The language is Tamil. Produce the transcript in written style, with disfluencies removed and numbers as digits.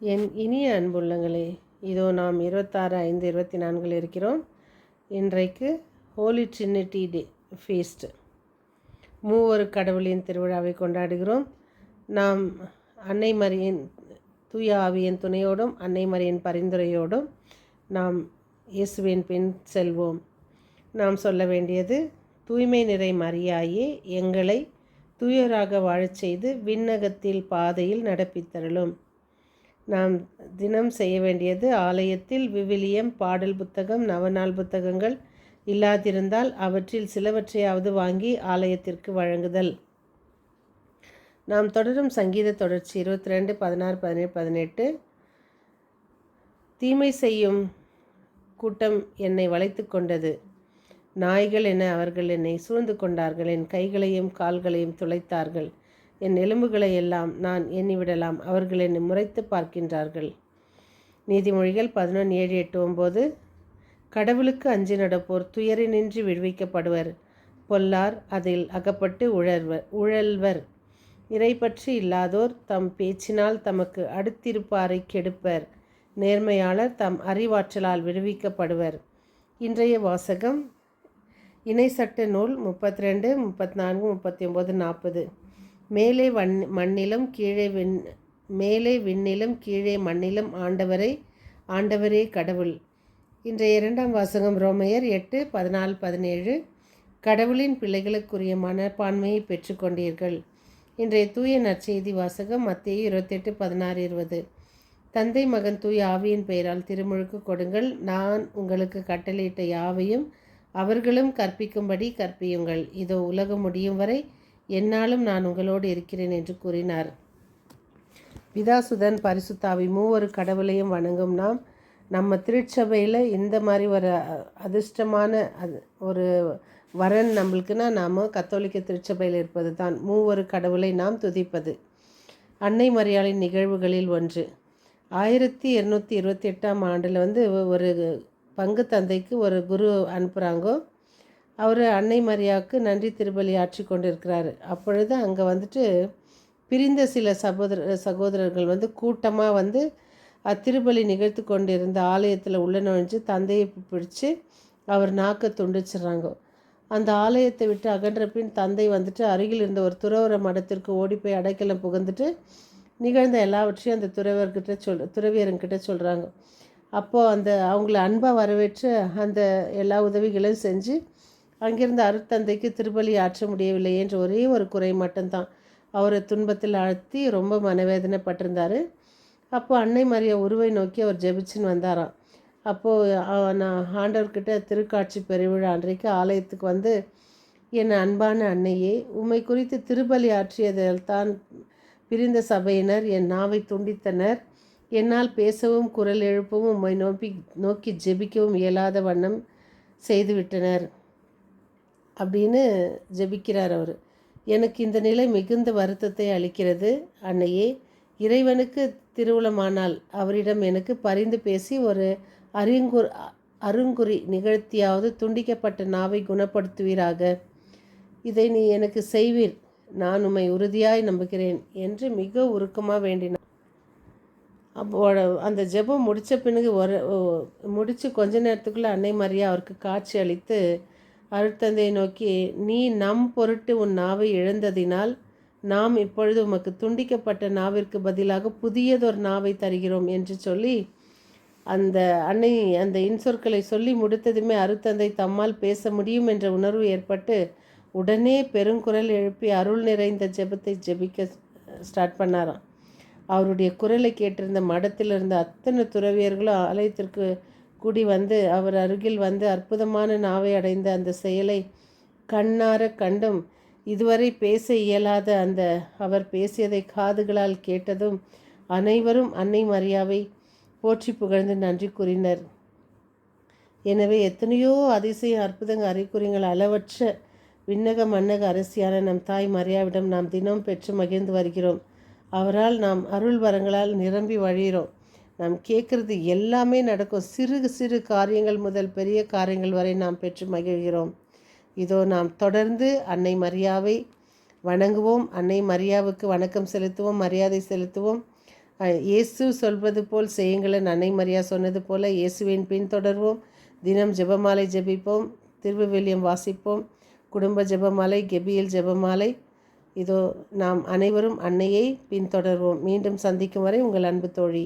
என் இனிய அன்புள்ளங்களே, இதோ நாம் 26/5/24 இருக்கிறோம். இன்றைக்கு ஹோலி ட்ரினிட்டி டே ஃபீஸ்ட், மூவொரு கடவுளின் திருவிழாவை கொண்டாடுகிறோம். நாம் அன்னை மரியின் தூய ஆவியின் துணையோடும் அன்னை மரியின் பரிந்துரையோடும் நாம் இயேசுவின் பின் செல்வோம். நாம் சொல்ல வேண்டியது: தூய்மை நிறை மரியாயே, எங்களை தூயராக வாழச் செய்து விண்ணகத்தில் பாதையில் நடப்பித்தருளும். நாம் தினம் செய்ய வேண்டியது: ஆலயத்தில் விவிலியம், பாடல் புத்தகம், நவநாள் புத்தகங்கள் இல்லாதிருந்தால் அவற்றில் சிலவற்றையாவது வாங்கி ஆலயத்திற்கு வழங்குதல். நாம் தொடரும் சங்கீத தொடர்ச்சி 22, 16, 17, 18. தீமை செய்யும் கூட்டம் என்னை வளைத்து கொண்டது, நாய்கள் என அவர்கள் என்னை சூழ்ந்து கொண்டார்கள். என் கைகளையும் கால்களையும் துளைத்தார்கள். என் எலும்புகளை எல்லாம் நான் எண்ணிவிடலாம். அவர்கள் என்னை முறைத்து பார்க்கின்றார்கள். நீதிமொழிகள் 11, 7, 8, 9. கடவுளுக்கு அஞ்சி நடப்போர் துயரினின்றி விடுவிக்கப்படுவர். பொல்லார் அதில் அகப்பட்டு உழல்வர். இறைப்பற்றி இல்லாதோர் தம் பேச்சினால் தமக்கு அடுத்திருப்பாரை கெடுப்பர். நேர்மையாளர் தம் அறிவாற்றலால் விடுவிக்கப்படுவர். இன்றைய வாசகம் இணைசட்ட நூல் 32, 34, 39, 40. மேலே மண்ணிலும் கீழே மேலே விண்ணிலும் கீழே மண்ணிலும் ஆண்டவரே கடவுள். இன்றைய இரண்டாம் வாசகம் ரோமையர் 8, 14, 17. கடவுளின் பிள்ளைகளுக்குரிய மனப்பான்மையை பெற்றுக்கொண்டீர்கள். இன்றைய தூய நற்செய்தி வாசகம் மத்தேயு 28, 16, 20. தந்தை மகன் தூய ஆவியின் பெயரால் திருமுழுக்கு கொடுங்கள். நான் உங்களுக்கு கட்டளையிட்ட யாவையும் அவர்களும் கற்பிக்கும்படி கற்பியுங்கள். இதோ உலகம் முடியும் வரை என்னாலும் நான் உங்களோடு இருக்கிறேன் என்று கூறினார். பிதாசுதன் பரிசுத்தாவி மூவொரு கடவுளையும் வணங்கும் நாம் நம்ம திருச்சபையில் இந்த மாதிரி ஒரு அதிர்ஷ்டமான ஒரு வரன் நம்மளுக்குன்னா நாம் கத்தோலிக்க திருச்சபையில் இருப்பது தான். மூவொரு கடவுளை நாம் துதிப்பது. அன்னை மரியாளின் நிகழ்வுகளில் ஒன்று. 1228ஆம் ஆண்டில் ஒரு பங்கு தந்தைக்கு ஒரு குரு அனுப்புகிறாங்கோ. அவர் அன்னை மரியாவுக்கு நன்றி திருப்பலி ஆற்றி கொண்டிருக்கிறாரு. அப்பொழுது அங்கே பிரிந்த சில சகோதரர்கள் கூட்டமாக திருப்பலி நிகழ்த்து கொண்டிருந்த ஆலயத்தில் உள்ள நுழைஞ்சு தந்தையை பிடிச்சி அவர் நாக்கை துண்டிச்சிட்றாங்க. அந்த ஆலயத்தை விட்டு அகன்ற பின் தந்தை அருகில் இருந்த ஒரு துறவர மடத்திற்கு ஓடி போய் அடைக்கலம் புகுந்துட்டு நிகழ்ந்த எல்லாவற்றையும் அந்த துறவியருங்கிட்ட சொல்கிறாங்க. அப்போது அவங்கள அன்பாக வரவேற்று அந்த எல்லா உதவிகளையும் செஞ்சு அங்கிருந்த அருட்தந்தைக்கு திருப்பலி ஆற்ற முடியவில்லை என்ற ஒரே ஒரு குறை மட்டும்தான் அவரை துன்பத்தில் ஆழ்த்தி ரொம்ப மனவேதனைப்பட்டிருந்தார். அப்போது அன்னை மரியா உருவை நோக்கி அவர் ஜெபிச்சுன்னு வந்தாராம். அப்போது நான் ஆண்டவர்கிட்ட திருக்காட்சி பெருவிழா அன்றைக்கு ஆலயத்துக்கு என் அன்பான அன்னையே, உம்மை குறித்து திருப்பலி ஆற்றியதில் தான் பிரிந்த சபையினர் என் நாவை துண்டித்தனர். என்னால் பேசவும் குரல் எழுப்பவும் உம்மை நோக்கி ஜெபிக்கவும் இயலாத வண்ணம் செய்துவிட்டனர் அப்படின்னு ஜெபிக்கிறார் அவர். எனக்கு இந்த நிலை மிகுந்த வருத்தத்தை அளிக்கிறது. அன்னையே, இறைவனுக்கு திருவுளமானால் அவரிடம் எனக்கு பரிந்து பேசி ஒரு அருங்குறி நிகழ்த்தியாவது துண்டிக்கப்பட்ட நாவை குணப்படுத்துவீராக. இதை நீ எனக்கு செய்வீர், நான் உம்மை உறுதியாய் நம்புகிறேன் என்று மிக உருக்கமாக வேண்டினார். அப்போ அந்த ஜெபம் முடித்த பிறகு முடித்து கொஞ்ச நேரத்துக்குள்ளே அன்னை மரியா அவருக்கு காட்சி அளித்து அருட்தந்தையை நோக்கி, நீ நம் பொருட்டு உன் நாவை இழந்ததினால் நாம் இப்பொழுது உமக்கு துண்டிக்கப்பட்ட நாவிற்கு பதிலாக புதியதொரு நாவை தருகிறோம் என்று சொல்லி அந்த அன்னை அந்த இன்சொற்களை சொல்லி முடித்ததுமே அருட்தந்தை தம்மால் பேச முடியும் என்ற உணர்வு ஏற்பட்டு உடனே பெருங்குரல் எழுப்பி அருள் நிறைந்த ஜெபத்தை ஜெபிக்க ஸ்டார்ட் பண்ணாராம். அவருடைய குரலை கேட்டிருந்த மடத்தில் இருந்த அத்தனை துறவியர்களும் ஆலயத்திற்கு கூடி அவர் அருகில் அற்புதமான நாவை அடைந்த அந்த செயலை கண்ணார கண்டும் இதுவரை பேச இயலாத அவர் பேசியதை காதுகளால் கேட்டதும் அனைவரும் அன்னை மரியாவை போற்றி புகழ்ந்து நன்றி கூறினர். எனவே எத்தனையோ அதிசய அற்புதங்க அறிகுறிகள் அளவற்ற விண்ணக மன்னக அரசியான நம் தாய் மரியாவிடம் நாம் தினம் பெற்று மகிழ்ந்து வருகிறோம். அவரால் நாம் அருள் வரங்களால் நிரம்பி வழிகிறோம். நாம் கேட்குறது எல்லாமே நடக்கும். சிறு சிறு காரியங்கள் முதல் பெரிய காரியங்கள் வரை நாம் பெற்று மகிழ்கிறோம். இதோ நாம் தொடர்ந்து அன்னை மரியாவை வணங்குவோம். அன்னை மரியாவுக்கு வணக்கம் செலுத்துவோம், மரியாதை செலுத்துவோம். இயேசு சொல்வது போல் செய்யுங்களேன் அன்னை மரியா சொன்னது போல் இயேசுவின் பின்தொடர்வோம். தினம் ஜெபமாலை ஜெபிப்போம், திருவிவிலியம் வாசிப்போம், குடும்ப ஜெபமாலை, கெபியல் ஜெபமாலை. இதோ நாம் அனைவரும் அன்னையை பின்தொடர்வோம். மீண்டும் சந்திக்கும் வரை உங்கள் அன்பு தோழி.